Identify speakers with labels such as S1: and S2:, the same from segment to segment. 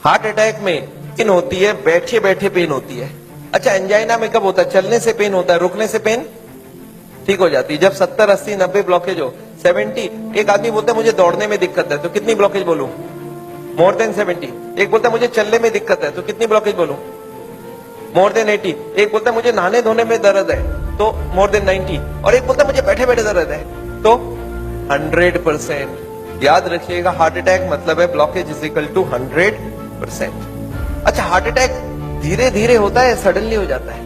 S1: Heart attack में pen होती है, बैठे बैठे पेन होती है। अच्छा, एंजाइना में कब होता है? चलने से पेन होता है, रुकने से पेन ठीक हो जाती है। जब 70, 80, 90 ब्लॉकेज हो, 70, एक आदमी बोलता है मुझे दौड़ने में दिक्कत है, तो कितनी ब्लॉकेज बोलूं? More than 70। एक बोलता है मुझे चलने में दिक्कत है, तो कितनी ब्लॉकेज बोलूं? More than 80। एक बोलता है मुझे नहाने धोने में दर्द है, तो मोर देन 90। और एक बोलता है मुझे बैठे बैठे दर्द है, तो 100%। याद रखिएगा, हार्ट अटैक मतलब है ब्लॉकेज इज इक्वल टू 100%। अच्छा, हार्ट अटैक धीरे धीरे होता है, सडनली हो जाता है?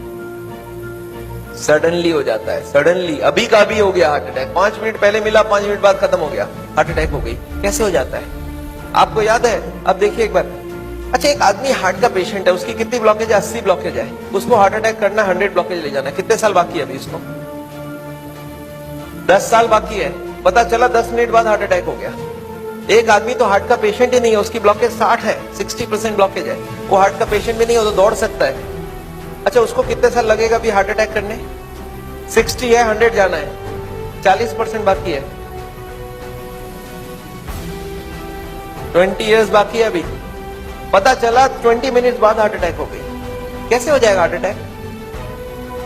S1: सडनली हो जाता है, सडनली। अभी का अभी हो गया हार्ट अटैक, 5 मिनट पहले मिला, 5 मिनट बाद खत्म हो गया, हार्ट अटैक हो गई। कैसे हो जाता है आपको याद है? अब देखिए एक बार। अच्छा, एक आदमी हार्ट का पेशेंट है, उसकी कितनी ब्लॉकेज है? 80 ब्लॉकेज है। उसको हार्ट अटैक करना, 100 ब्लॉकेज ले जाना है। कितने साल बाकी है अभी इसको? 10 साल बाकी है। पता चला 10 मिनट बाद हार्ट अटैक हो गया। एक आदमी तो हार्ट का पेशेंट ही नहीं है, उसकी ब्लॉकेज 60 है, 60% ब्लॉकेज है, वो हार्ट का पेशेंट भी नहीं हो तो दौड़ सकता है। अच्छा, उसको कितने साल लगेगा अभी हार्ट अटैक करने? 60 है, 100 जाना है, 40% बाकी है, 20 इयर्स बाकी है अभी। पता चला 20 मिनट बाद हार्ट अटैक हो गई। कैसे हो जाएगा हार्ट अटैक?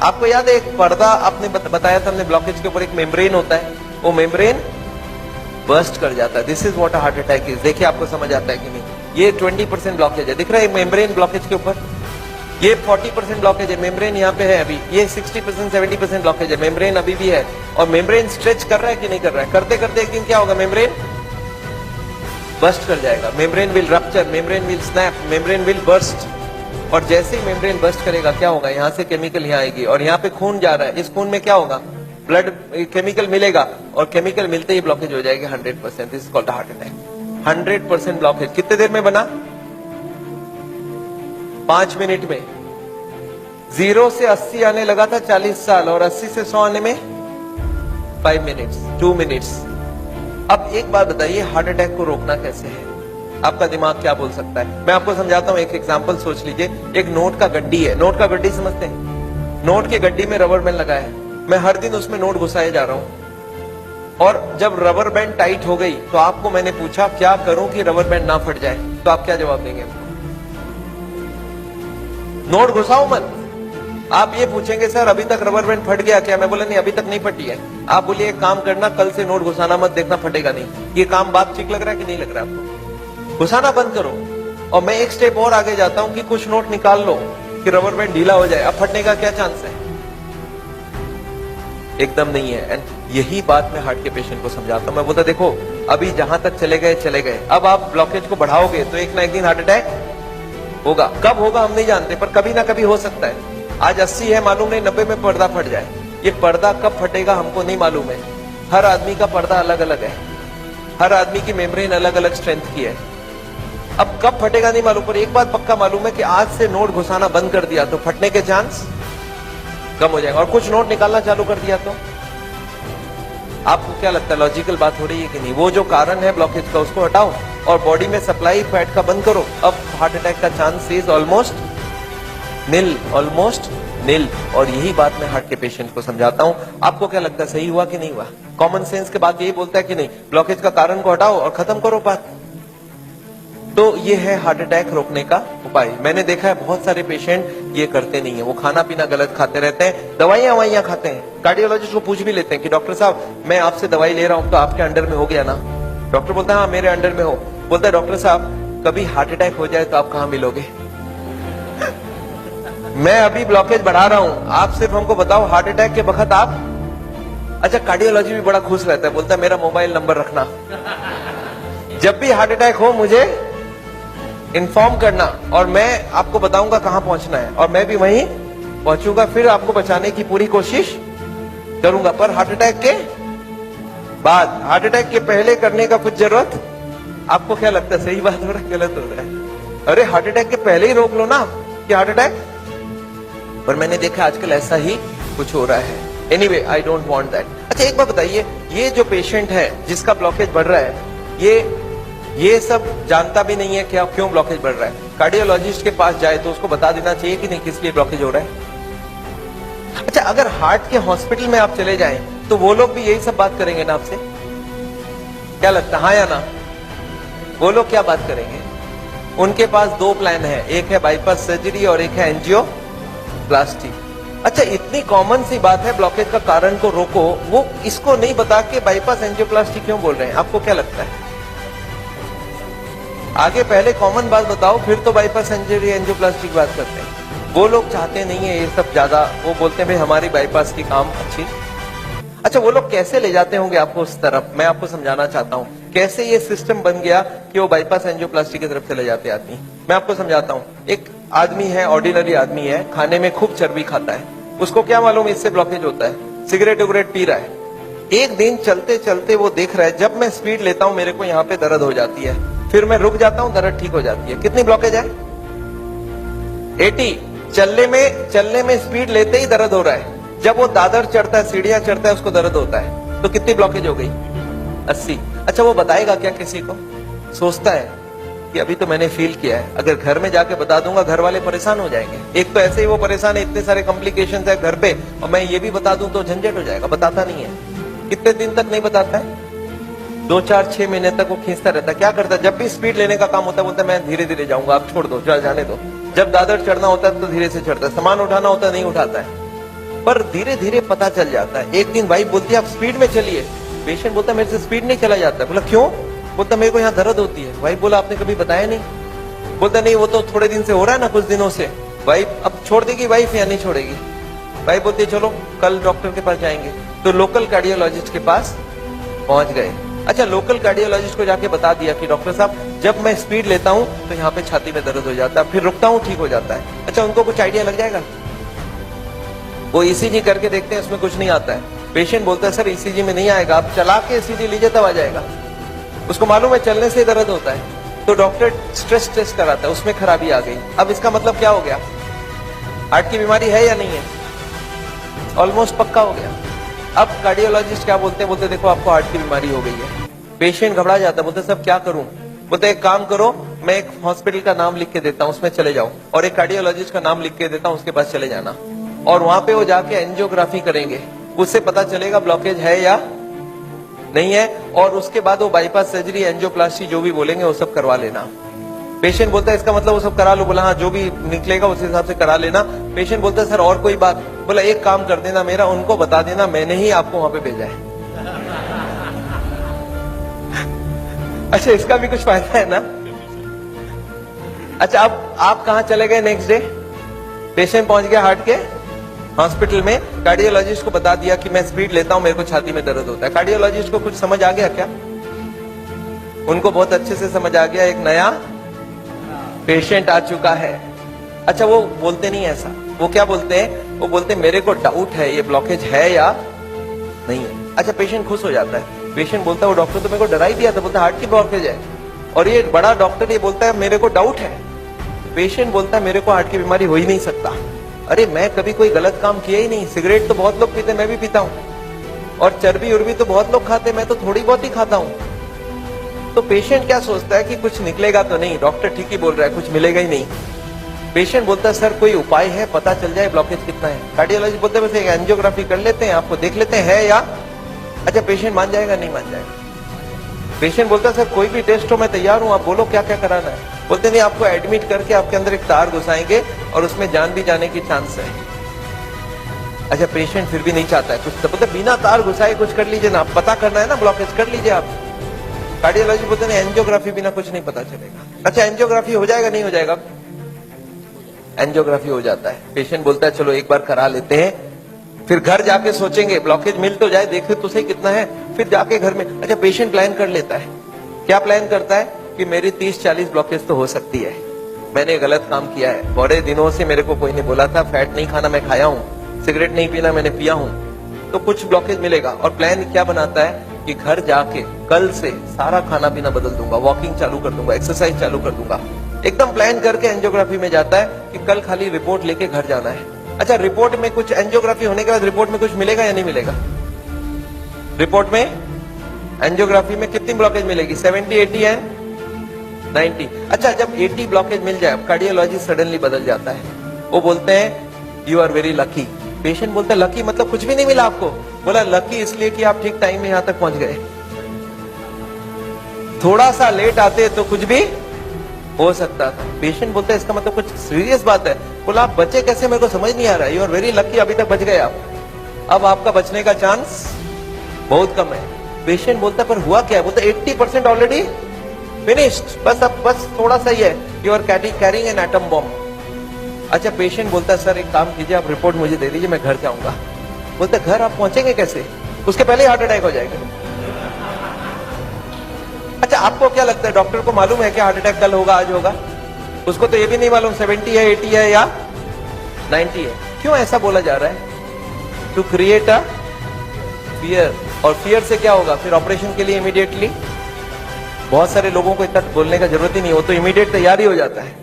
S1: आपको याद है एक पर्दा आपने बताया था हमने, ब्लॉकेज के ऊपर एक मेम्ब्रेन होता है, वो मेम्ब्रेन बर्स्ट कर जाता है। This is what a heart attack is. देखिए आपको समझ आता है कि नहीं? ये 20% ब्लॉकेज है, दिख रहा है मेम्ब्रेन ब्लॉकेज के ऊपर। ये 40% ब्लॉकेज है, मेम्ब्रेन यहाँ पे है अभी। ये 60%, 70% ब्लॉकेज है, मेम्ब्रेन अभी भी है। और मेम्ब्रेन स्ट्रेच कर रहा है कि नहीं कर रहा है? करते करते एक दिन क्या होगा? मेम्ब्रेन बर्स्ट कर जाएगा, membrane will rupture, membrane will snap, membrane will burst. और जैसे ही मेम्ब्रेन बर्स्ट करेगा क्या होगा? यहाँ से केमिकल यहाँ आएगी, और यहाँ पे खून जा रहा है, इस खून में क्या होगा? ब्लड केमिकल मिलेगा, और केमिकल मिलते ही ब्लॉकेज हो जाएगी 100%। This is called heart attack. 100% blockage कितने देर में बना? 5 मिनट में। 0 से 80 आने लगा था 40 साल, और 80 से 100 आने में 5 मिनट्स, 2 मिनट्स। अब एक बात बताइए, हार्ट अटैक को रोकना कैसे है? आपका दिमाग क्या बोल सकता है? मैं आपको समझाता हूं। एक एग्जांपल सोच लीजिए। एक नोट का गड्डी है, नोट का गड्डी समझते हैं? नोट की गड्डी में रबर बैंड लगा है, मैं हर दिन उसमें नोट घुसाए जा रहा हूं। और जब रबर बैंड टाइट हो गई तो आपको मैंने पूछा क्या करूं कि रबर बैंड ना फट जाए, तो आप क्या जवाब देंगे? नोट घुसाओ मत। आप ये पूछेंगे सर अभी तक रबर बैंड फट गया क्या? मैं बोला नहीं, अभी तक नहीं फटी है। आप बोलिए एक काम करना, कल से नोट घुसाना मत, देखना फटेगा नहीं। ये काम बात ठीक लग रहा है कि नहीं लग रहा है आपको? घुसाना बंद करो। और मैं एक स्टेप और आगे जाता हूं कि कुछ नोट निकाल लो कि रबर बैंड ढीला हो जाए। अब फटने का क्या चांस है? एकदम नहीं है। एंड यही बात मैं हार्ट के पेशेंट को समझाता हूं। मैं बोलता देखो, अभी जहां तक चले गए चले गए, अब आप ब्लॉकेज को बढ़ाओगे तो एक ना एक दिन हार्ट अटैक होगा। कब होगा हम नहीं जानते, पर कभी ना कभी हो सकता है। आज 80 है, मालूम नहीं 90 में पर्दा फट जाए। ये पर्दा कब फटेगा हमको नहीं मालूम है। हर आदमी का पर्दा अलग अलग है, हर आदमी की मेम्ब्रेन अलग अलग स्ट्रेंथ की है। अब कब फटेगा नहीं मालूम, पर एक बात पक्का मालूम है कि आज से नोट घुसाना बंद कर दिया तो फटने के चांस कम हो जाएगा। और कुछ नोट निकालना चालू कर दिया तो आपको क्या लगता है, लॉजिकल बात हो रही है कि नहीं? वो जो कारण है ब्लॉकेज का उसको हटाओ और बॉडी में सप्लाई फैट का बंद करो। अब हार्ट अटैक का chance is almost nil, almost nil. और यही बात मैं हार्ट के पेशेंट को समझाता हूं। आपको क्या लगता है, सही हुआ कि नहीं हुआ? कॉमन सेंस के बात यही बोलता है कि नहीं? ब्लॉकेज का कारण को हटाओ और खत्म करो बात। तो ये है हार्ट अटैक रोकने का उपाय। मैंने देखा है बहुत सारे पेशेंट ये करते नहीं है, वो खाना पीना गलत खाते रहते हैं, दवाइयां खाते हैं। कार्डियोलॉजिस्ट को पूछ भी लेते हैं कि डॉक्टर साहब मैं आपसे दवाई ले रहा हूं तो आपके अंडर में हो गया ना? डॉक्टर बोलता है हाँ मेरे अंडर में हो। बोलता है डॉक्टर साहब कभी हार्ट अटैक हो जाए तो आप कहां मिलोगे? मैं अभी ब्लॉकेज बढ़ा रहा हूं, आप सिर्फ हमको बताओ हार्ट अटैक के वक्त आप। अच्छा, कार्डियोलॉजी भी बड़ा खुश रहता है, बोलता है मेरा मोबाइल नंबर रखना, जब भी हार्ट अटैक हो मुझे इन्फॉर्म करना और मैं आपको बताऊंगा कहां पहुंचना है, और मैं भी वहीं पहुंचूंगा, फिर आपको बचाने की पूरी कोशिश करूंगा। पर हार्ट अटैक के बाद, हार्ट अटैक के पहले करने का कुछ जरूरत? आपको क्या लगता है, सही बात हो रहा है गलत हो रहा है? अरे हार्ट अटैक के पहले ही रोक लो ना कि हार्ट अटैक। पर मैंने देखा आजकल ऐसा ही कुछ हो रहा है। Anyway, I don't want that. अच्छा एक बात बताइए, ये जो पेशेंट है जिसका ब्लॉकेज बढ़ रहा है, ये सब जानता भी नहीं है क्या क्यों ब्लॉकेज बढ़ रहा है। कार्डियोलॉजिस्ट के पास जाए तो उसको बता देना चाहिए कि नहीं किस लिए ब्लॉकेज हो रहा है। अच्छा, अगर हार्ट के हॉस्पिटल में आप चले जाएं तो वो लोग भी यही सब बात करेंगे ना आपसे? क्या लगता है, हाँ या ना? वो लोग क्या बात करेंगे? उनके पास दो प्लान है, एक है बाईपास सर्जरी और एक है एंजियोप्लास्टी। अच्छा, इतनी कॉमन सी बात है, ब्लॉकेज का कारण को रोको, वो इसको नहीं बता के बाईपास एंजियोप्लास्टी क्यों बोल रहे हैं? आपको क्या लगता है? आगे पहले कॉमन बात बताओ, फिर तो बाईपास सर्जरी एंजियोप्लास्टी की बात करते हैं। वो लोग चाहते नहीं है ये सब ज्यादा, वो बोलते हैं भाई हमारी बाईपास की काम अच्छी। अच्छा, वो लोग कैसे ले जाते होंगे आपको उस तरफ, मैं आपको समझाना चाहता हूं कैसे ये सिस्टम बन गया कि वो बाईपास एंजियोप्लास्टी की तरफ चले जाते आदमी। मैं आपको समझाता हूं। एक आदमी है, ऑर्डिनरी आदमी है, खाने में खूब चर्बी खाता है, उसको क्या मालूम इससे ब्लॉकेज होता है, सिगरेट उगरेट पी रहा है। एक दिन चलते चलते वो देख रहा है जब मैं स्पीड लेता हूं मेरे को यहाँ पे दर्द हो जाती है, फिर मैं रुक जाता हूं, दर्द ठीक हो जाती है। कितनी ब्लॉकेज है? 80। चलने में स्पीड लेते ही दर्द हो रहा है, जब वो दादर चढ़ता है, सीढ़ियां चढ़ता है, उसको दर्द होता है, तो कितनी ब्लॉकेज हो गई? 80। अच्छा, वो बताएगा क्या किसी को? सोचता है कि अभी तो मैंने फील किया है, अगर घर में जाके बता दूंगा घर वाले परेशान हो जाएंगे। एक तो ऐसे ही वो परेशान है, इतने सारे कॉम्प्लिकेशंस है घर पे, और मैं ये भी बता दूं तो झंझट हो जाएगा। बताता नहीं है। कितने दिन तक नहीं बताता है? 2, 4, 6 महीने तक वो खींचता रहता है। क्या करता है? जब भी स्पीड लेने का काम होता है बोलता है मैं धीरे धीरे जाऊंगा, आप छोड़ दो, जाने दो। जब दादर चढ़ना होता है तो धीरे से चढ़ता है, सामान उठाना होता है नहीं उठाता है, पर धीरे धीरे पता चल जाता है। एक दिन वाइफ बोलती है आप स्पीड में चलिए, पेशेंट बोलता है मेरे से स्पीड नहीं चला जाता। बोला क्यों? बोलता मेरे को यहाँ दर्द होती है। वाइफ बोला आपने कभी बताया नहीं? बोलता नहीं, वो तो थोड़े दिन से हो रहा है ना, कुछ दिनों से। वाइफ अब छोड़ देगी वाइफ या नहीं छोड़ेगी? वाइफ बोलती है चलो कल डॉक्टर के पास जाएंगे। तो लोकल कार्डियोलॉजिस्ट के पास पहुंच गए। अच्छा, लोकल कार्डियोलॉजिस्ट को जाके बता दिया कि डॉक्टर साहब जब मैं स्पीड लेता हूं तो यहाँ पे छाती में दर्द हो जाता है, फिर रुकता हूँ ठीक हो जाता है। अच्छा, उनको कुछ आइडिया लग जाएगा? वो ईसीजी करके देखते हैं, उसमें कुछ नहीं आता है। पेशेंट बोलता है सर ईसीजी में नहीं आएगा, आप चला के ईसीजी लीजिए तब आ जाएगा। उसको मालूम है चलने से दर्द होता है, तो डॉक्टर स्ट्रेस टेस्ट कराता है, उसमें खराबी आ गई। अब इसका मतलब क्या हो गया? हार्ट की बीमारी है या नहीं है? ऑलमोस्ट पक्का हो गया। अब कार्डियोलॉजिस्ट क्या बोलते हैं? बोलते देखो आपको हार्ट की बीमारी हो गई है। पेशेंट घबरा जाता है, बोलते सब क्या करूं? बोलते एक काम करो, मैं एक हॉस्पिटल का नाम लिख के देता हूं, उसमें चले जाओ, और एक कार्डियोलॉजिस्ट का नाम लिख के देता हूं, उसके पास चले जाना, और वहां पे वो जाके एंजियोग्राफी करेंगे, उससे पता चलेगा ब्लॉकेज है या नहीं है, और उसके बाद वो बाईपास सर्जरी एंजियोप्लास्टी जो भी बोलेंगे वो सब करवा लेना। पेशेंट बोलता है इसका मतलब वो सब करा लो। बोला हाँ, जो भी निकलेगा उस हिसाब से करा लेना। पेशेंट बोलता है सर और कोई बात? बोला एक काम कर देना, मेरा उनको बता देना मैंने ही आपको वहां पे भेजा है। अच्छा, इसका भी कुछ फायदा है ना? अच्छा, अब आप कहां चले गए नेक्स्ट डे? पेशेंट पहुंच गया हार्ट के हॉस्पिटल में, कार्डियोलॉजिस्ट को बता दिया कि मैं स्पीड लेता हूं, मेरे को छाती में दर्द होता है। कार्डियोलॉजिस्ट को कुछ समझ आ गया क्या? उनको बहुत अच्छे से समझ आ गया, एक नया पेशेंट आ चुका है। अच्छा, वो बोलते नहीं ऐसा, वो क्या बोलते हैं? वो बोलते हैं मेरे को डाउट है ये ब्लॉकेज है या नहीं है। अच्छा, पेशेंट खुश हो जाता है। पेशेंट बोलता है वो डॉक्टर तो मेरे को डरा ही दिया था, बोलता हार्ट की ब्लॉकेज है, और ये बड़ा डॉक्टर ये बोलता है मेरे को डाउट है। पेशेंट बोलता है मेरे को हार्ट की बीमारी हो ही नहीं सकता। अरे मैं कभी कोई गलत काम किया ही नहीं, सिगरेट तो बहुत लोग पीते, मैं भी पीता हूं, और चर्बी उर्बी तो बहुत लोग खाते, मैं तो थोड़ी बहुत ही खाता हूं। तो पेशेंट क्या सोचता है कि कुछ निकलेगा तो नहीं, डॉक्टर ठीक ही बोल रहा है, कुछ मिलेगा ही नहीं। पेशेंट बोलता है सर कोई उपाय है, पता चल जाए ब्लॉकेज कितना है। कार्डियोलॉजिस्ट बोलते हैं बस एक एंजियोग्राफी कर लेते हैं, आपको देख लेते हैं है या। अच्छा, पेशेंट मान जाएगा नहीं मान जाएगा? पेशेंट बोलता है सर कोई भी टेस्ट हो मैं तैयार हूं, आप बोलो क्या क्या कराना है। बोलते नहीं, आपको एडमिट करके आपके अंदर एक तार घुसाएंगे और उसमें जान भी जाने की चांस है। अच्छा, पेशेंट फिर भी नहीं चाहता है कुछ, तो बोलते बिना तार घुसाए कुछ कर लीजिए ना, पता करना है ना ब्लॉकेज, कर लीजिए आप। कार्डियोलॉजी बोलते हैं एंजियोग्राफी बिना कुछ नहीं पता चलेगा। अच्छा, एंजियोग्राफी हो जाएगा नहीं हो जाएगा? एंजियोग्राफी हो जाता है। पेशेंट बोलता है चलो एक बार करा लेते हैं, फिर घर जाके सोचेंगे ब्लॉकेज मिल तो जाए, देखे तो सही कितना है, फिर जाके घर में। अच्छा, पेशेंट प्लान कर लेता है। क्या प्लान करता है? कि मेरी 30-40 ब्लॉकेज तो हो सकती है, मैंने गलत काम किया है, बड़े दिनों से मेरे को कोई नहीं बोला था, फैट नहीं खाना मैं खाया हूँ, सिगरेट नहीं पीना मैंने पिया हूँ, तो कुछ ब्लॉकेज मिलेगा। और प्लान क्या बनाता है कि घर जाके कल से सारा खाना पीना बदल दूंगा, वॉकिंग चालू कर दूंगा, एक्सरसाइज चालू कर दूंगा, एकदम प्लान करके एंजियोग्राफी में जाता है कि कल खाली रिपोर्ट लेके घर जाना है। अच्छा, रिपोर्ट में कुछ, एंजियोग्राफी होने के बाद रिपोर्ट में कुछ मिलेगा या नहीं मिलेगा? रिपोर्ट में एंजियोग्राफी में कितनी ब्लॉकेज मिलेगी? 70, 80 एंड 90। अच्छा, जब 80 ब्लॉकेज मिल जाए, कार्डियोलॉजी सडनली बदल जाता है, वो बोलते हैं you are very lucky. Patient बोलता है लकी मतलब कुछ भी नहीं मिला आपको? बोला लकी इसलिए कि आप ठीक टाइम में यहां तक पहुंच गए, थोड़ा सा लेट आते तो कुछ भी हो सकता था। पेशेंट बोलता है इसका मतलब कुछ सीरियस बात है। बोला आप बचे कैसे, मेरे को समझ नहीं आ रहा। यू आर वेरी लकी, अभी तक बच गए आप। अब आपका बचने का चांस बहुत कम है। पेशेंट बोलता है पर हुआ क्या है? बोलता 80% ऑलरेडी फिनिश्ड, बस थोड़ा सा ही है। You are carrying an atom bomb. अच्छा, पेशेंट बोलता है सर एक काम कीजिए, आप रिपोर्ट मुझे दे दीजिए, मैं घर जाऊंगा। बोलता घर आप पहुंचेंगे कैसे? उसके पहले ही हार्ट अटैक हो जाएगा। अच्छा, आपको क्या लगता है डॉक्टर को मालूम है कि हार्ट अटैक कल होगा, आज होगा? उसको तो ये भी नहीं मालूम 70 है, 80 है या 90 है। क्यों ऐसा बोला जा रहा है? To create a fear. Fear फियर से क्या होगा? फिर ऑपरेशन के लिए इमीडिएटली बहुत सारे लोगों को इतना बोलने का जरूरत ही नहीं, वो तो इमीडिएट तैयारी हो जाता है।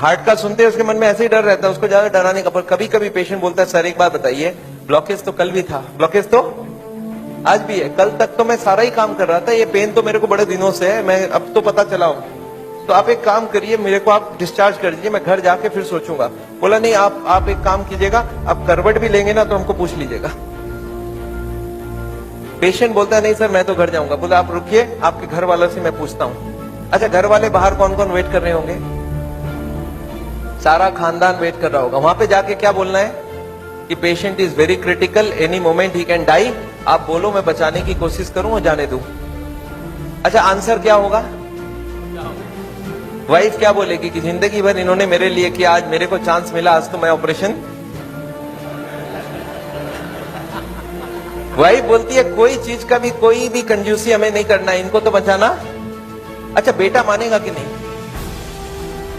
S1: हार्ट का सुनते हैं उसके मन में ऐसे ही डर रहता है, उसको ज्यादा डराने का। पर कभी कभी पेशेंट बोलता है सर एक बात बताइए, ब्लॉकेज तो कल भी था, ब्लॉकेज तो आज भी है, कल तक तो मैं सारा ही काम कर रहा था, ये पेन तो मेरे को बड़े दिनों से है, मैं अब तो पता चला हूं। तो आप एक काम करिए, मेरे को आप डिस्चार्ज कर दीजिए, मैं घर जाके फिर सोचूंगा। बोला नहीं, आप एक काम कीजिएगा, आप करवट भी लेंगे ना तो हमको पूछ लीजिएगा। पेशेंट बोलता है नहीं सर मैं तो घर जाऊंगा। बोला आप रुकिए, आपके घर वालों से मैं पूछता हूं। अच्छा, घर वाले बाहर कौन कौन वेट कर रहे होंगे? सारा खानदान वेट कर रहा होगा। वहां पे जाके क्या बोलना है कि patient is very critical, any moment he can die. आप बोलो मैं बचाने की कोशिश करूं और जाने दूं। अच्छा, आंसर क्या होगा? वाइफ क्या बोलेगी कि जिंदगी भर इन्होंने मेरे लिए किया, आज मेरे को चांस मिला, आज तो मैं ऑपरेशन। वाइफ बोलती है कोई चीज का भी कोई भी कंजूसी हमें नहीं करना है, इनको तो बचाना। अच्छा, बेटा मानेगा कि नहीं?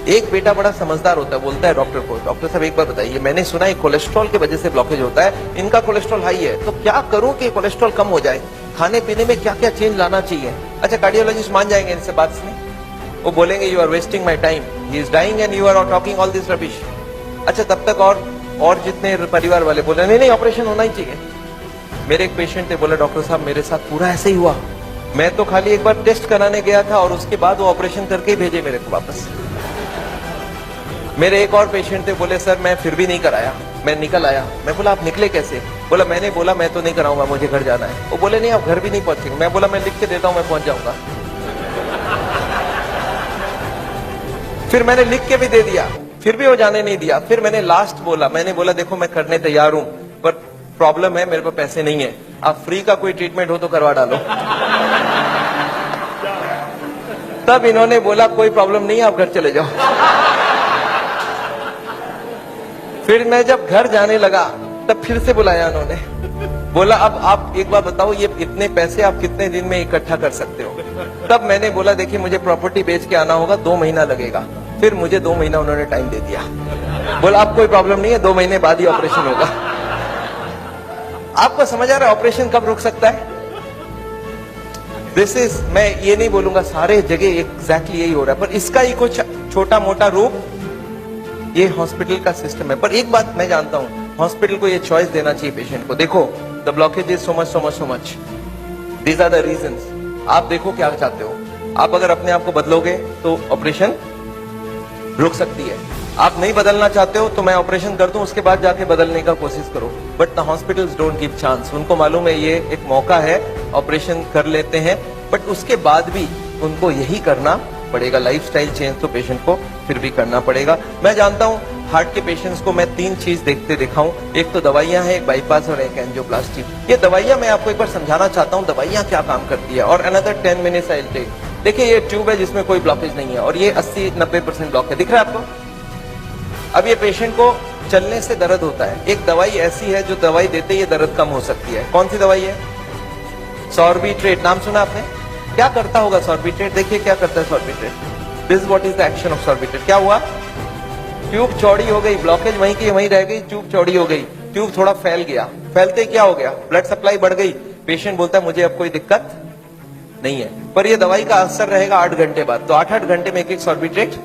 S1: एक बेटा बड़ा समझदार होता है, बोलता है डॉक्टर को, डॉक्टर साहब एक बार बताइए, मैंने सुना है कोलेस्ट्रॉल की वजह से ब्लॉकेज होता है, इनका कोलेस्ट्रॉल हाई है, तो क्या करूं कि कोलेस्ट्रॉल कम हो जाए? खाने पीने में क्या क्या चेंज लाना चाहिए? अच्छा, कार्डियोलॉजिस्ट मान जाएंगे इनसे बात सुनी, वो बोलेंगे you are wasting my time, he is dying and you are talking all this rubbish. अच्छा, तब तक और जितने परिवार वाले बोले नहीं ऑपरेशन होना ही चाहिए। मेरे एक पेशेंट थे, बोला डॉक्टर साहब मेरे साथ पूरा ऐसे ही हुआ, मैं तो खाली एक बार टेस्ट कराने गया था और उसके बाद वो ऑपरेशन करके ही भेजे मेरे को वापस। मेरे एक और पेशेंट थे, बोले सर मैं फिर भी नहीं कराया, मैं निकल आया। मैं बोला आप निकले कैसे? बोला मैंने बोला मैं तो नहीं कराऊंगा, मुझे घर जाना है। वो बोले नहीं आप घर भी नहीं पहुंचेंगे। मैं बोला मैं लिख के देता हूं, मैं पहुंच जाऊंगा। फिर मैंने लिख के भी दे दिया, फिर भी वो जाने नहीं दिया। फिर मैंने लास्ट बोला, मैंने बोला देखो मैं करने तैयार हूं, पर प्रॉब्लम है मेरे पास पैसे नहीं है, आप फ्री का कोई ट्रीटमेंट हो तो करवा डालो। तब इन्होंने बोला कोई प्रॉब्लम नहीं है, आप घर चले जाओ। फिर मैं जब घर जाने लगा तब फिर से बुलाया उन्होंने, बोला अब आप एक बार बताओ ये इतने पैसे आप कितने दिन में इकट्ठा कर सकते हो? तब मैंने बोला देखिए मुझे प्रॉपर्टी बेच के आना होगा, 2 महीना लगेगा। फिर मुझे 2 महीना उन्होंने टाइम दे दिया, बोला आप कोई प्रॉब्लम नहीं है, 2 महीने बाद ही ऑपरेशन होगा। आपको समझ आ रहा है ऑपरेशन कब रुक सकता है? दिस इज, मैं ये नहीं बोलूंगा सारे जगह एग्जैक्टली यही हो रहा है, पर इसका ही कुछ छोटा मोटा रूप ये हॉस्पिटल का सिस्टम है। पर एक बात मैं जानता हूं, हॉस्पिटल को ये चॉइस देना चाहिए पेशेंट को, देखो the blockage is so much, these are the reasons. आप देखो क्या चाहते हो, आप अगर अपने आप को बदलोगे तो ऑपरेशन रुक सकती है। आप नहीं बदलना चाहते हो तो मैं ऑपरेशन कर दूं, उसके बाद जाके बदलने का कोशिश करो। But the hospitals don't give chance, उनको मालूम है ये एक मौका है, ऑपरेशन कर लेते हैं, बट उसके बाद भी उनको यही करना पड़ेगा। लाइफस्टाइल चेंज तो पेशेंट को फिर भी करना पड़ेगा। मैं जानता हूं हार्ट के पेशेंट्स को मैं 3 चीज देखते दिखाऊं, एक तो दवाइयां हैं, एक बाईपास और एक एंजियोप्लास्टी। ये दवाइयां मैं आपको एक बार समझाना चाहता हूं दवाइयां क्या काम करती है, और another 10 minutes I will take. देखिए ये ट्यूब है जिसमें कोई ब्लॉकेज नहीं है और ये 80-90% ब्लॉक है, दिख रहा है आपको? अब ये पेशेंट को चलने से दर्द होता है, एक दवाई ऐसी है जो दवाई देते ही दर्द कम हो सकती है। कौन सी दवाई है? सॉर्बिट्रेट, नाम सुना आपने? क्या करता होगा सॉर्बिट्रेट? देखिए क्या करता है Sorbitrate. This what is the action of Sorbitrate. क्या हुआ? ट्यूब चौड़ी हो गई, ब्लॉकेज वहीं की वहीं रह गई, ट्यूब चौड़ी हो गई, ट्यूब थोड़ा फैल गया, फैलते क्या हो गया? ब्लड सप्लाई बढ़ गई। पेशेंट बोलता है मुझे अब कोई दिक्कत नहीं है, पर ये दवाई का असर रहेगा 8 घंटे बाद, तो 8-8 घंटे में एक सॉर्बिट्रेट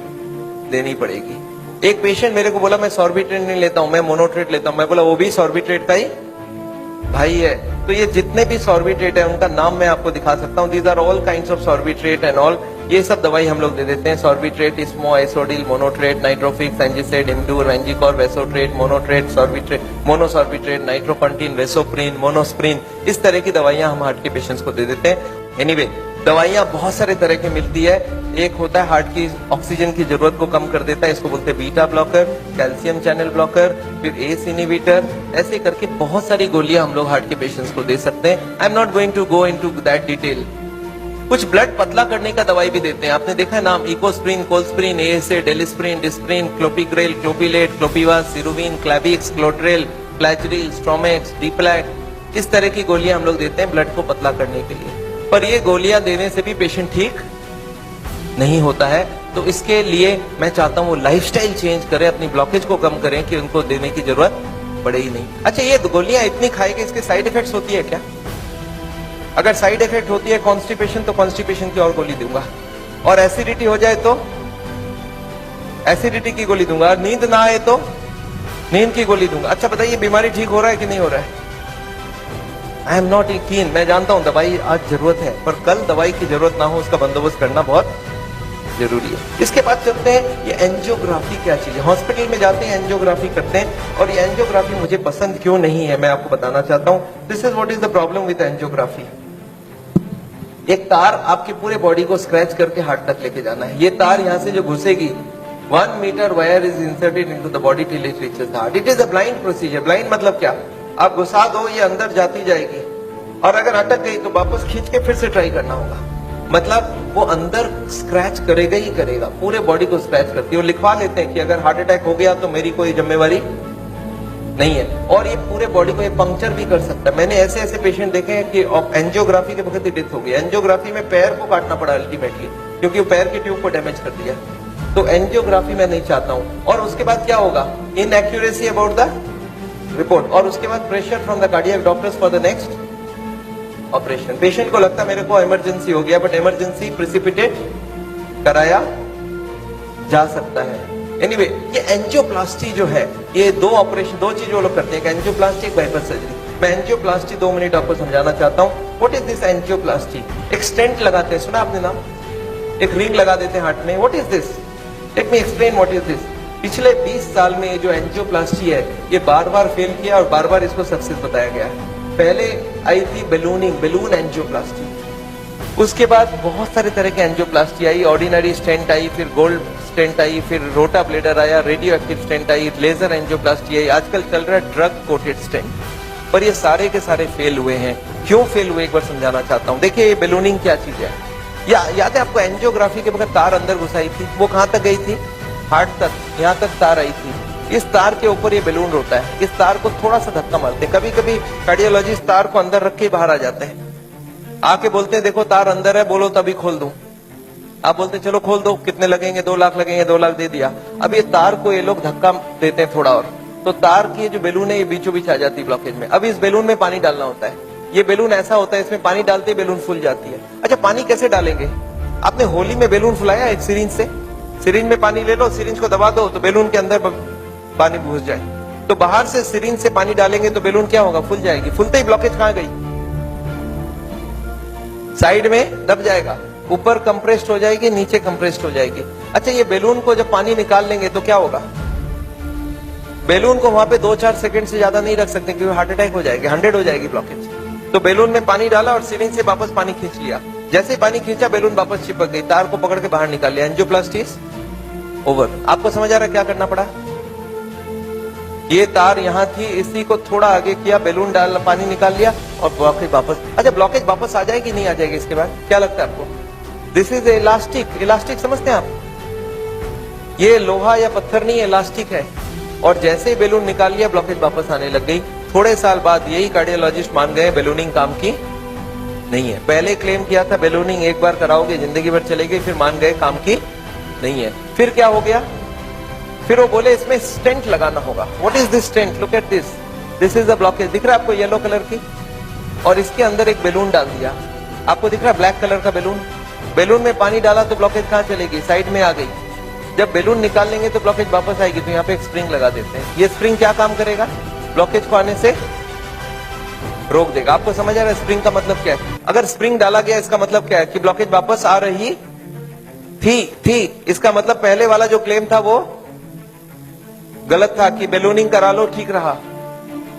S1: देनी पड़ेगी। एक पेशेंट मेरे को बोला मैं सॉर्बिट्रेट नहीं लेता हूं, मैं मोनोट्रेट लेता हूं। मैं बोला वो भी सॉर्बिट्रेट का ही भाई है। तो ये जितने भी सॉर्बिट्रेट है उनका नाम मैं आपको दिखा सकता हूं, these are all kinds of Sorbitrate and all. ये सब दवाई हम लोग दे देते हैं, सॉर्बिट्रेट, इस्मो, एसोडिल, मोनोट्रेट, नाइट्रोफिक्स, एंजिसेड, इम्डूर, वेंजिकॉर, वेसोट्रेट, मोनोट्रेट, सॉर्बिट्रेट, मोनोसॉर्बिट्रेट, नाइट्रोकंटीन, वेसोप्रिन, मोनोस्प्रिन, इस तरह की दवाइयां हम हार्ट के पेशेंट्स को दे देते हैं। एनीवे दवाइयां बहुत सारे तरह की मिलती है। एक होता है हार्ट की ऑक्सीजन की जरूरत को कम कर देता है, इसको बोलते हैं beta blocker, calcium channel blocker, फिर एस इनहिबिटर, ऐसे करके बहुत सारी गोलियां हम लोग हार्ट के पेशेंट्स को दे सकते हैं। I am not going to go into that detail. कुछ ब्लड पतला करने का दवाई भी देते हैं, आपने देखा है नाम, इकोस्प्रिन, कोल्स्प्रिन, एएसए, डेलिस्प्रिन, डिस्प्रिन, क्लोपिग्रेल, क्लोपिलेट, क्लोपिवा, सिरुविन, क्लैबिक्स, क्लोट्रेल, फ्लैचरिल, स्ट्रोमेक्स, डीप्लैक, इस तरह की गोलियां हम लोग देते हैं ब्लड को पतला करने के लिए। पर ये गोलियां देने से भी पेशेंट ठीक नहीं होता है, तो इसके लिए मैं चाहता हूं वो लाइफस्टाइल चेंज करें, अपनी ब्लॉकेज को कम करें कि उनको देने की जरूरत पड़े ही नहीं। अच्छा, ये गोलियां इतनी खाएंगे, इसके साइड इफेक्ट्स होती है क्या? अगर साइड इफेक्ट होती है कॉन्स्टिपेशन, तो कॉन्स्टिपेशन की और गोली दूंगा, और एसिडिटी हो जाए तो एसिडिटी की गोली दूंगा, और नींद ना आए तो नींद की गोली दूंगा। अच्छा बताइए, बीमारी ठीक हो रहा है कि नहीं हो रहा है? आई एम नॉट कीन, मैं जानता हूं दवाई आज जरूरत है, पर कल दवाई की जरूरत ना हो, उसका बंदोबस्त करना बहुत जरूरी है। इसके बाद चलते हैं, ये एंजियोग्राफी क्या चीज है। हॉस्पिटल में जाते हैं, एंजियोग्राफी करते हैं, और ये एंजियोग्राफी मुझे पसंद क्यों नहीं है, मैं आपको बताना चाहता हूं। This is what is the problem with angiography. एक तार आपके पूरे बॉडी को स्क्रैच करके हार्ट तक लेके जाना है। ये तार यहां से जो घुसेगी, 1 metre wire is inserted into the body till it reaches the heart. It is a blind procedure. Blind मतलब क्या? आप घुसा दो, ये अंदर जाती जाएगी, और अगर अटक गई तो वापस खींच के फिर से ट्राई करना होगा। मतलब वो अंदर स्क्रैच करेगा ही करेगा, पूरे बॉडी को स्क्रैच करती है। वो लिखवा लेते हैं कि अगर हार्ट अटैक हो गया तो मेरी कोई जिम्मेवारी नहीं है, और ये पूरे बॉडी को ये पंक्चर भी कर सकता है। मैंने ऐसे ऐसे पेशेंट देखे हैं कि एंजियोग्राफी के वक्त ही डेथ हो गई। एंजियोग्राफी में पैर को काटना पड़ा अल्टीमेटली, क्योंकि वो पैर की ट्यूब को डैमेज कर दिया। तो एंजियोग्राफी मैं नहीं चाहता हूं। और उसके बाद क्या होगा? इनएक्यूरेसी अबाउट द रिपोर्ट, और उसके बाद pressure from the cardiac doctors for the next operation. Patient को लगता है मेरे को इमरजेंसी हो गया, बट इमरजेंसी प्रिसिपिटेट कराया जा सकता है। एनीवे, ये एंजियोप्लास्टी जो है, ये दो ऑपरेशन, दो चीज वो लोग करते हैं, एक एंजियोप्लास्टी, एक बाइपास सर्जरी। मैं एंजियोप्लास्टी 2 मिनट आपको समझाना चाहता हूँ। What is this angioplasty? एक स्टेंट लगाते हैं, सुना आपने नाम? एक रिंग लगा देते हैं हार्ट में। What is this? Let me explain what is this. पिछले 20 साल में ये जो एंजियोप्लास्टी है, ये बार बार फेल किया और बार बार इसको सक्सेस बताया गया है। पहले आई थी बैलूनिंग, बैलून एंजियोप्लास्टी। उसके बाद बहुत सारे तरह के एंजियोप्लास्टी आई, ऑर्डिनरी स्टेंट आई, फिर गोल्ड स्टेंट आई, फिर रोटा ब्लेडर आया, रेडियो एक्टिव स्टेंट आई, लेजर एंजियोप्लास्टी आई, आजकल चल रहा है ड्रग कोटेड स्टेंट। पर ये सारे के सारे फेल हुए हैं। क्यों फेल हुए, एक बार समझाना चाहता हूँ। देखिए, ये बैलूनिंग क्या चीज है? याद है आपको, एंजियोग्राफी के वक्त तार अंदर घुसाई थी, वो कहां तक गई थी? हार्ट तक, यहां तक तार आई थी। इस तार के ऊपर ये बैलून होता है। इस तार को थोड़ा सा धक्का मारते हैं, कभी कभी कार्डियोलॉजिस्ट तार को अंदर रख के बाहर आ जाते हैं, आके बोलते हैं देखो तार अंदर है, बोलो तभी खोल दूं। आप बोलते चलो खोल दो, कितने लगेंगे? 2 लाख लगेंगे। 2 लाख दे दिया। अब ये तार को ये लोग धक्का देते हैं थोड़ा और, तो तार की जो बैलून है ये बीचों बीच आ जाती है ब्लॉकेज में। अब इस बैलून में पानी डालना होता है। ये बैलून ऐसा होता है, इसमें पानी डालते ही बैलून फूल जाती है। अच्छा, पानी कैसे डालेंगे? आपने होली में बैलून फुलाया एक सिरिंज से? सिरिंज में पानी ले लो, सिरिंज को दबा दो तो बैलून के अंदर पानी घुस जाए। तो बाहर से सिरिंज से पानी डालेंगे तो बैलून क्या होगा? फूल जाएगी। फूलते ही ब्लॉकेज कहां गई? साइड में दब जाएगा, ऊपर कंप्रेस्ड हो जाएगी, नीचे कंप्रेस्ड हो जाएगी। अच्छा, ये बैलून को जब पानी निकाल लेंगे तो क्या होगा? बैलून को वहां पे 2-4 सेकंड से ज्यादा नहीं रख सकते, क्योंकि हार्ट अटैक हो जाएगी, 100 हो जाएगी ब्लॉकेज। तो बैलून में पानी डाला और सिरिंज से वापस पानी खींच लिया। जैसे ही पानी खींचा, बैलून वापस चिपक गई, तार को पकड़ के बाहर निकाल लिया। Angioplasty over. आपको समझ आ रहा है क्या करना पड़ा? ये तार यहां थी, इसी को थोड़ा आगे किया, बैलून डाल, पानी निकाल लिया और ब्लॉकेज वापस। अच्छा, ब्लॉकेज वापस आ जाएगी नहीं आ जाएगी इसके बाद? क्या लगता है आपको? This is elastic. इलास्टिक समझते हैं आप? ये लोहा या पत्थर नहीं, इलास्टिक है। और जैसे ही बैलून निकाल लिया, ब्लॉकेज वापस आने लग गई। थोड़े साल बाद यही कार्डियोलॉजिस्ट मान गए बैलूनिंग काम की नहीं है। पहले क्लेम किया था बैलूनिंग एक बार कराओगे जिंदगी भर चलेगी, फिर मान गए काम की नहीं है। फिर क्या हो गया? फिर वो बोले इसमें स्टेंट लगाना होगा। What is this stent? Look at this, this is the blockage. दिख रहा है आपको येलो कलर की? और इसके अंदर एक बैलून डाल दिया। आपको दिख रहा है ब्लैक कलर का बैलून? बैलून में पानी डाला तो ब्लॉकेज कहां चलेगी? साइड में आ गई। जब बैलून निकाल लेंगे तो ब्लॉकेज वापस आएगी, तो यहाँ पे एक स्प्रिंग लगा देते हैं। ये स्प्रिंग क्या काम करेगा? ब्लॉकेज को आने से रोक देगा। आपको समझ आ रहा है स्प्रिंग का मतलब क्या है? अगर स्प्रिंग डाला गया, इसका मतलब क्या है? कि ब्लॉकेज वापस आ रही थी। इसका मतलब पहले वाला जो क्लेम था वो गलत था कि बैलूनिंग करा लो, ठीक रहा।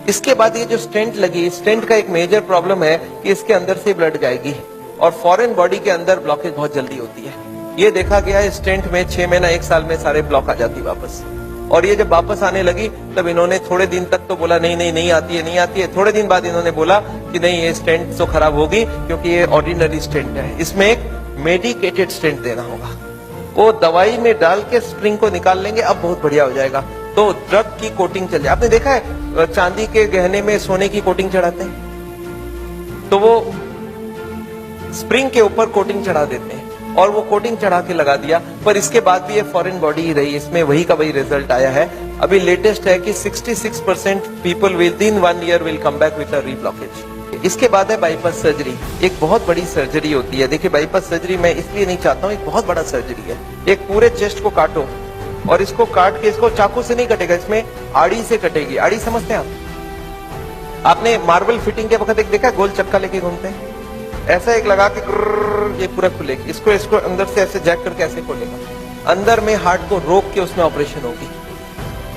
S1: इसके बाद ये जो स्टेंट लगी, स्टेंट का एक मेजर प्रॉब्लम है कि इसके अंदर से ब्लड जाएगी और फॉरेन बॉडी के अंदर ब्लॉकेज बहुत जल्दी होती है। ये देखा गया है स्टेंट में 6 महीना 1 साल में सारे ब्लॉक आ जाती वापस। और ये जब वापस आने लगी तब इन्होंने थोड़े दिन तक तो बोला नहीं आती है। थोड़े दिन बाद इन्होंने बोला कि नहीं, ये स्टेंट तो खराब होगी क्योंकि ये ऑर्डिनरी स्टेंट है, इसमें एक मेडिकेटेड स्टेंट देना होगा। वो दवाई में डाल के स्प्रिंग को निकाल लेंगे, अब बहुत बढ़िया हो जाएगा। तो ड्रग की कोटिंग चल जाए। आपने देखा है चांदी के गहने में सोने की कोटिंग चढ़ाते हैं, तो वो स्प्रिंग के ऊपर कोटिंग चढ़ा देते हैं और वो कोटिंग चढ़ा के लगा दिया, पर इसके बाद भी ये फॉरेन बॉडी ही रही, इसमें वही का वही रिजल्ट आया है। अभी लेटेस्ट है कि 66% people with in 1 year will come back with a reblockage. इसके बाद है बाईपास सर्जरी। एक बहुत बड़ी सर्जरी होती है। देखिए, बाईपास सर्जरी मैं इसलिए नहीं चाहता हूँ, एक बहुत बड़ा सर्जरी है। एक पूरे चेस्ट को काटो और इसको काट के, इसको चाकू से नहीं कटेगा, इसमें आड़ी से कटेगी। आड़ी समझते हैं आप? आपने मार्बल फिटिंग के वक्त एक देखा, गोल चक्का लेके घूमते हैं, ऐसा एक लगा के ये पूरा खुलेगी। इसको अंदर से ऐसे जैक करके ऐसे खोलेगा। अंदर में हार्ट को रोक के उसमें ऑपरेशन होगी।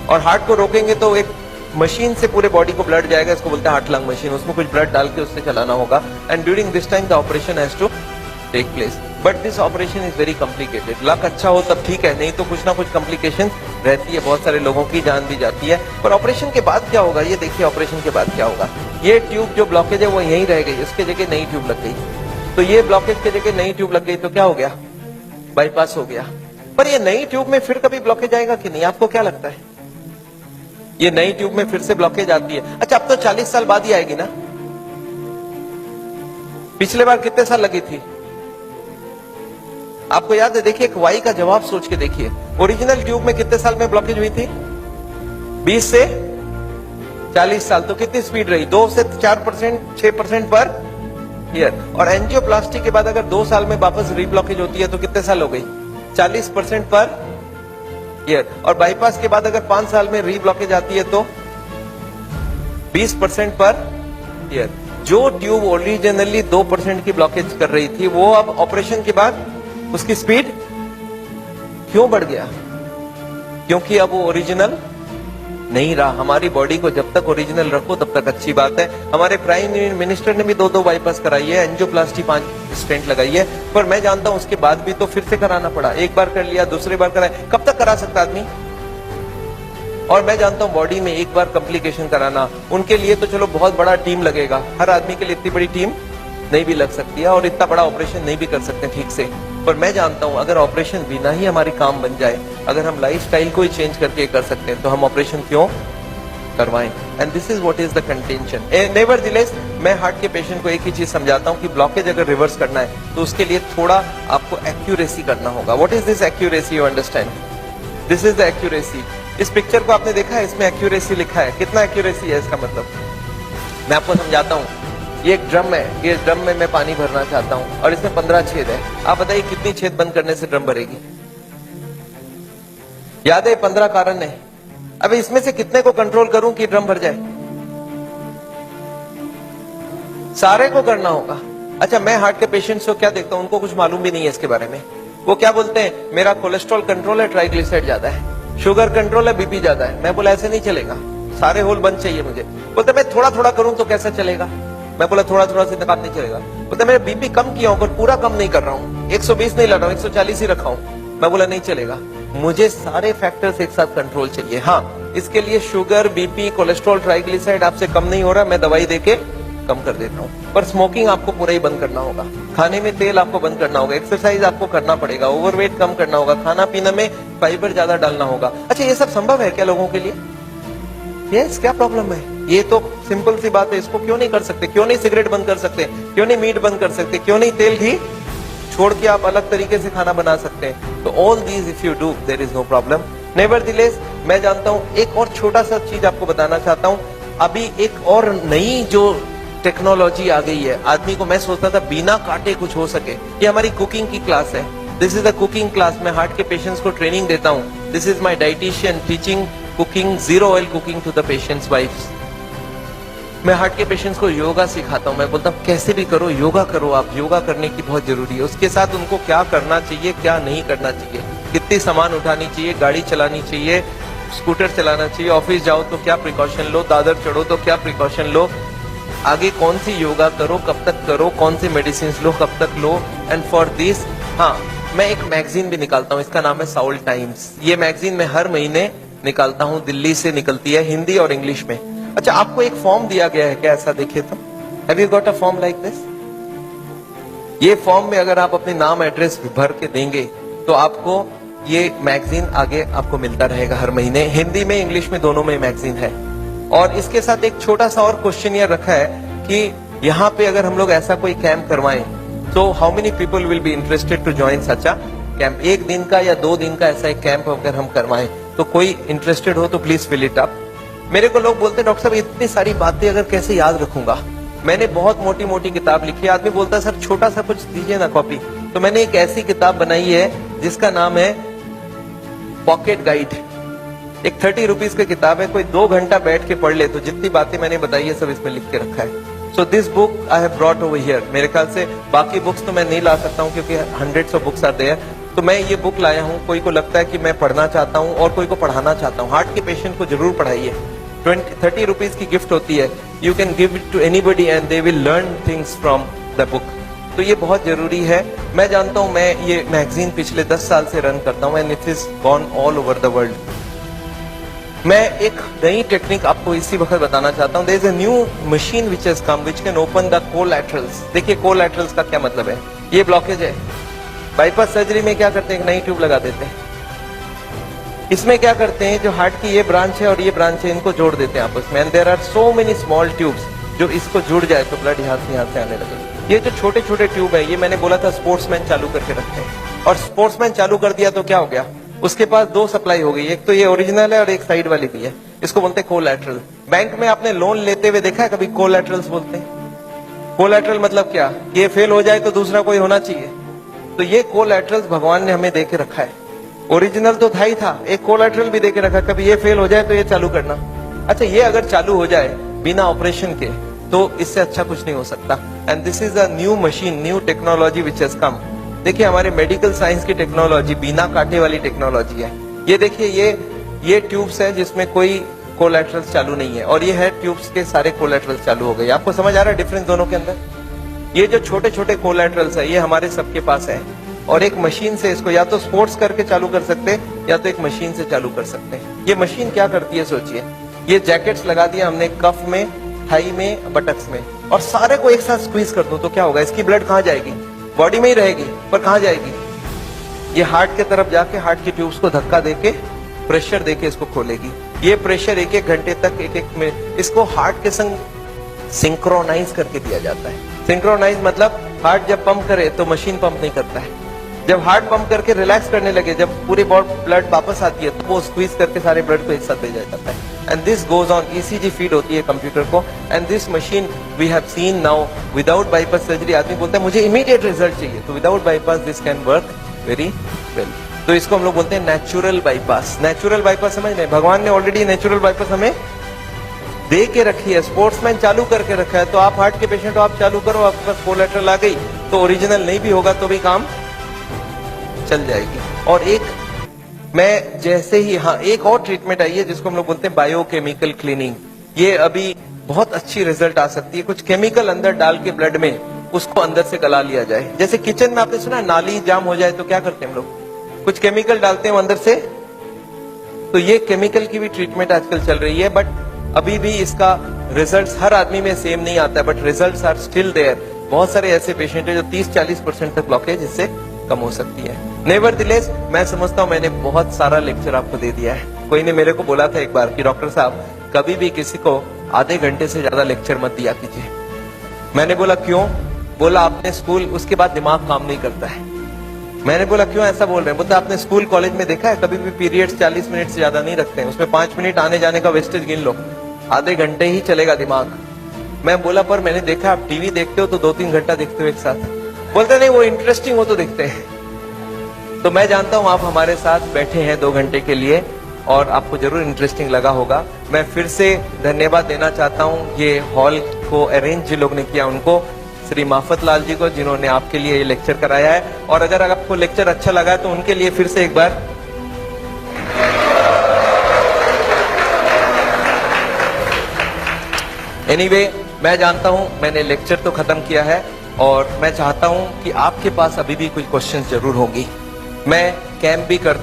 S1: और हार्ट को रोकेंगे तो एक मशीन से पूरे बॉडी को ब्लड जाएगा, इसको बोलते हैं हार्ट लंग मशीन। उसमें कुछ ब्लड डाल के उससे चलाना होगा। And during this time the operation has to take place. But this operation is very complicated. Luck अच्छा हो तब ठीक है, नहीं तो कुछ ना कुछ कॉम्प्लिकेशन रहती है, बहुत सारे लोगों की जान भी जाती है। पर ऑपरेशन के बाद क्या होगा, ये देखिए ऑपरेशन के बाद क्या होगा। ये ट्यूब जो ब्लॉकेज है वो यहीं रह गई, इसके जगह नई ट्यूब लग गई। तो ये ब्लॉकेज के जगह नई ट्यूब लग गई तो क्या हो गया, बाईपास हो गया। पर ये नई ट्यूब में फिर कभी ब्लॉकेज आएगा कि नहीं, आपको क्या लगता है? ये नई ट्यूब में फिर से ब्लॉकेज आती है। अच्छा, अब तो 40 साल बाद ही आएगी ना। पिछले बार कितने साल लगी थी आपको याद है? देखिए, एक वाई का जवाब सोच के देखिए। ओरिजिनल ट्यूब में कितने साल में ब्लॉकेज हुई थी? 20 से 40 साल। तो कितनी स्पीड रही? 2 से 4%, 6% पर ईयर। और एंजियोप्लास्टी के बाद अगर 2 साल में वापस रीब्लॉकेज होती है तो कितने साल हो गई? 40% पर ईयर। और बाईपास के बाद अगर 5 साल में रीब्लॉकेज आती है तो 20% पर ईयर। जो ट्यूब ओरिजिनली 2% की ब्लॉकेज कर रही थी, वो अब ऑपरेशन के बाद उसकी स्पीड क्यों बढ़ गया? क्योंकि अब वो ओरिजिनल नहीं रहा। हमारी बॉडी को जब तक ओरिजिनल रखो तब तक अच्छी बात है। हमारे प्राइम मिनिस्टर ने भी 2 बाईपास कराई है, एंजियोप्लास्टी 5 स्टेंट लगाई है। पर मैं जानता हूं उसके बाद भी तो फिर से कराना पड़ा। एक बार कर लिया, दूसरी बार कराया, कब तक करा सकता आदमी? और मैं जानता हूं बॉडी में एक बार कॉम्प्लिकेशन कराना, उनके लिए तो चलो बहुत बड़ा टीम लगेगा। हर आदमी के लिए इतनी बड़ी टीम नहीं भी लग सकती है और इतना बड़ा ऑपरेशन नहीं भी कर सकते ठीक से। पर मैं जानता हूं अगर ऑपरेशन बिना ही हमारी काम बन जाए, अगर हम लाइफस्टाइल को ही चेंज करके कर सकते हैं, तो हम ऑपरेशन क्यों करवाएं? And this is what is the contention. Nevertheless, मैं हार्ट के पेशेंट को एक ही चीज समझाता हूं कि ब्लॉकेज अगर रिवर्स करना है तो उसके लिए थोड़ा आपको एक्यूरेसी करना होगा। What is this accuracy? You understand? This is the accuracy. इस पिक्चर को आपने देखा है, इसमें एक्यूरेसी लिखा है। कितना एक्यूरेसी है इसका मतलब? मैं आपको समझाता हूं। ये एक ड्रम है, ये ड्रम में मैं पानी भरना चाहता हूं और इसमें 15 छेद है। आप बताइए कितनी छेद बंद करने से ड्रम भरेगी? याद है 15 कारण है। अब इसमें से कितने को कंट्रोल करूं कि ड्रम भर जाए? सारे को करना होगा। अच्छा, मैं हार्ट के पेशेंट्स को क्या देखता हूं, उनको कुछ मालूम भी नहीं है इसके बारे में। वो क्या बोलते हैं, मेरा कोलेस्ट्रॉल कंट्रोल है, ट्राइग्लिसराइड ज्यादा है, शुगर कंट्रोल है, बीपी ज्यादा है। मैं बोला ऐसे नहीं चलेगा, सारे होल बंद चाहिए मुझे। बोलते मैं थोड़ा थोड़ा करूं तो कैसा चलेगा? मैं बोला थोड़ा थोड़ा से काम नहीं चलेगा। बोलते मेरा बीपी कम किया हूं पर पूरा कम नहीं कर रहा हूं, 120 नहीं ला रहा हूं, 140 ही रखा हूं। मैं बोला नहीं चलेगा, मुझे सारे फैक्टर्स एक साथ कंट्रोल चाहिए। हाँ, इसके लिए शुगर, बीपी, कोलेस्ट्रॉल, ट्राइग्लिसराइड आपसे कम नहीं हो रहा, मैं दवाई देके कम कर देता हूँ। पर स्मोकिंग आपको पूरा ही बंद करना होगा, खाने में तेल आपको बंद करना होगा, एक्सरसाइज आपको करना पड़ेगा, ओवरवेट कम करना होगा, खाना पीना में फाइबर ज्यादा डालना होगा। अच्छा, ये सब संभव है क्या लोगों के लिए? यस, क्या प्रॉब्लम है? ये तो सिंपल सी बात है। इसको क्यों नहीं कर सकते? क्यों नहीं सिगरेट बंद कर सकते? क्यों नहीं मीट बंद कर सकते? क्यों नहीं तेल घी छोड़ के आप अलग तरीके से खाना बना सकते हैं? तो all these if you do there is no problem. Nevertheless, मैं जानता हूं एक और छोटा सा चीज आपको बताना चाहता हूं। अभी एक और नई जो टेक्नोलॉजी आ गई है, आदमी को मैं सोचता था बिना काटे कुछ हो सके। ये हमारी कुकिंग की क्लास है। This is the cooking class. मैं हार्ट के पेशेंट्स को ट्रेनिंग देता हूँ। This is my dietitian teaching cooking, 0 oil cooking to the patients wives. मैं हार्ट के पेशेंट्स को योगा सिखाता हूँ। मैं बोलता हूँ कैसे भी करो, योगा करो आप, योगा करने की बहुत जरूरी है। उसके साथ उनको क्या करना चाहिए, क्या नहीं करना चाहिए, कितनी सामान उठानी चाहिए, गाड़ी चलानी चाहिए, स्कूटर चलाना चाहिए, ऑफिस जाओ तो क्या प्रिकॉशन लो, दादर चढ़ो तो क्या प्रिकॉशन लो, आगे कौन सी योगा करो, कब तक करो, कौन सी मेडिसिन लो, कब तक लो, एंड फॉर दिस हाँ मैं एक मैगजीन भी निकालता हूँ, इसका नाम है साउल टाइम्स। ये मैगजीन मैं हर महीने निकालता हूँ, दिल्ली से निकलती है, हिंदी और इंग्लिश में। अच्छा, आपको एक फॉर्म दिया गया है क्या, ऐसा देखिए तो, have you got a form like this? ये फॉर्म में अगर आप अपने नाम एड्रेस भर के देंगे तो आपको ये मैगजीन आगे आपको मिलता रहेगा हर महीने, हिंदी में इंग्लिश में दोनों में मैगजीन है। और इसके साथ एक छोटा सा और क्वेश्चन ये रखा है कि यहाँ पे अगर हम लोग ऐसा कोई कैंप करवाएं तो how many people will be interested to join such a camp. 1 दिन का या 2 दिन का ऐसा एक कैंप अगर हम करवाएं तो कोई इंटरेस्टेड हो तो प्लीज फिल इट अप। मेरे को लोग बोलते हैं डॉक्टर साहब इतनी सारी बातें अगर कैसे याद रखूंगा, मैंने बहुत मोटी मोटी किताब लिखी है। आदमी बोलता है सर छोटा सा कुछ दीजिए ना कॉपी, तो मैंने एक ऐसी किताब बनाई है जिसका नाम है पॉकेट गाइड। एक 30 रुपीज की किताब है, कोई 2 घंटा बैठ के पढ़ ले तो जितनी बातें मैंने बताई है सब इसमें लिख के रखा है। So this book I have brought over here. मेरे ख्याल से बाकी बुक्स तो मैं नहीं ला सकता हूँ क्योंकि hundreds of books are there, तो मैं ये बुक लाया हूँ। कोई को लगता है कि मैं पढ़ना चाहता हूँ और कोई को पढ़ाना चाहता हूँ, हार्ट के पेशेंट को जरूर पढ़ाइए। 30 रुपीज की गिफ्ट होती है, you can give it to anybody and they will learn things from the book. तो ये बहुत जरूरी है। मैं जानता हूँ, मैं ये मैगजीन पिछले 10 साल से रन करता हूँ and it is gone all over the world. मैं एक नई टेक्निक आपको इसी वक्त बताना चाहता हूँ। There is a new machine which has come which can open the collaterals. देखिए कोलैटरल्स का क्या मतलब है, ये ब्लॉकेज है। बाईपास सर्जरी में क्या करते हैं, एक नई ट्यूब लगा देते हैं। इसमें क्या करते हैं, जो हार्ट की ये ब्रांच है और ये ब्रांच है, इनको जोड़ देते हैं आपस में, and there are so many small tubes, जो इसको जुड़ जाए तो ब्लड यहाँ से आने लगे। ये जो छोटे छोटे ट्यूब है, ये मैंने बोला था स्पोर्ट्समैन चालू करके रखते हैं, और स्पोर्ट्समैन चालू कर दिया तो क्या हो गया, उसके पास 2 सप्लाई हो गई, एक तो ये ओरिजिनल है और एक साइड वाली भी है। इसको बोलते हैं कोलैटरल। बैंक में आपने लोन लेते हुए देखा है कभी कोलैटरल्स बोलते हैं? कोलैटरल मतलब क्या, ये फेल हो जाए तो दूसरा कोई होना चाहिए। तो ये कोलैटरल्स भगवान ने हमें दे के रखा है। ओरिजिनल तो था ही था, एक कोलैटरल भी दे के रखा, कभी ये फेल हो जाए तो ये चालू करना। अच्छा, ये अगर चालू हो जाए बिना ऑपरेशन के तो इससे अच्छा कुछ नहीं हो सकता। And this is a new machine, new technology which has come. देखिए हमारे मेडिकल साइंस की टेक्नोलॉजी बिना कांटे वाली टेक्नोलॉजी है। ये देखिए ये ट्यूब्स है जिसमें कोई कोलैटरल्स चालू नहीं है, और ये है ट्यूब्स के सारे कोलैटरल्स चालू हो गए। आपको समझ आ रहा है डिफरेंस दोनों के अंदर? ये जो छोटे छोटे कोलैटरल्स है ये हमारे सबके पास है, और एक मशीन से इसको या तो स्पोर्ट्स करके चालू कर सकते हैं या तो एक मशीन से चालू कर सकते हैं। ये मशीन क्या करती है सोचिए, ये जैकेट्स लगा दिया हमने कफ में, थाई में, बटक्स में, और सारे को एक साथ स्क्वीज कर दो तो क्या होगा, इसकी ब्लड कहाँ जाएगी, बॉडी में ही रहेगी, पर कहाँ जाएगी, ये हार्ट के तरफ जाके हार्ट की ट्यूब्स को धक्का देके प्रेशर देके इसको खोलेगी। ये प्रेशर 1-1 घंटे तक, 1-1 मिनट इसको हार्ट के संग सिंक्रोनाइज करके दिया जाता है। सिंक्रोनाइज मतलब हार्ट जब पंप करे तो मशीन पंप नहीं करता है, जब हार्ट पंप करके रिलैक्स करने लगे, जब पूरी ब्लड वापस आती है तो वो स्क्वीज करके सारे ब्लड को एक साथ भेजा जाता है। And this goes on, ECG feed होती है कंप्यूटर को, and this machine we have seen now without bypass surgery. आदमी बोलता है मुझे इमीडिएट रिजल्ट चाहिए, तो without bypass this can work very well. तो इसको हम लोग बोलते हैं नेचुरल बाईपास। नेचुरल बाईपास समझ रहे हैं, भगवान ने ऑलरेडी नेचुरल बाईपास हमें दे के रखी है, स्पोर्ट्समैन चालू करके रखा है। तो आप हार्ट के पेशेंट हो, आप चालू करो, आपके पास कोलैटरल आ गई तो ओरिजिनल नहीं भी होगा तो भी काम चल जाएगी। और एक मैं जैसे ही, हाँ एक और ट्रीटमेंट आई है जिसको हम लोग बोलते हैं बायोकेमिकल क्लीनिंग। ये अभी बहुत अच्छी रिजल्ट आ सकती है। कुछ केमिकल अंदर डाल के ब्लड में उसको अंदर से गला लिया जाए। जैसे किचन में आपने सुना नाली जाम हो जाए तो क्या करते हैं हम लोग, कुछ केमिकल डालते हैं अंदर से। तो ये केमिकल की भी ट्रीटमेंट आजकल चल रही है, बट अभी भी इसका रिजल्ट्स हर आदमी में सेम नहीं आता है, but results are still there. बहुत सारे ऐसे पेशेंट है जो 30-40% तक ब्लॉकेज इससे कम हो सकती है। नेवरदिलेस मैं समझता हूं मैंने बहुत सारा लेक्चर आपको दे दिया है। कोई ने मेरे को बोला था एक बार कि डॉक्टर साहब कभी भी किसी को आधे घंटे से ज्यादा लेक्चर मत दिया कीजिए। मैंने बोला क्यों? बोला आपने स्कूल, उसके बाद दिमाग काम नहीं करता है। मैंने बोला क्यों ऐसा बोल रहे हैं? बोलता आपने स्कूल कॉलेज में देखा है कभी भी पीरियड्स 40 मिनट से ज्यादा नहीं रखते हैं, उसमें 5 मिनट आने जाने का वेस्टेज गिन लो, आधे घंटे ही चलेगा दिमाग। मैं बोला पर मैंने देखा आप टीवी देखते हो तो 2-3 घंटा देखते हो एक साथ। बोलते नहीं वो इंटरेस्टिंग हो तो देखते हैं। तो मैं जानता हूं आप हमारे साथ बैठे हैं 2 घंटे के लिए और आपको जरूर इंटरेस्टिंग लगा होगा। मैं फिर से धन्यवाद देना चाहता हूं ये हॉल को अरेंज जिन लोग ने किया उनको, श्री माफत लाल जी को जिन्होंने आपके लिए ये लेक्चर कराया है। और अगर आपको लेक्चर अच्छा लगा तो उनके लिए फिर से एक बार एनीवे मैं जानता हूं मैंने लेक्चर तो खत्म किया है और मैं चाहता हूं कि आपके पास अभी भी कोई क्वेश्चन जरूर होंगी। मैं कैंप भी करता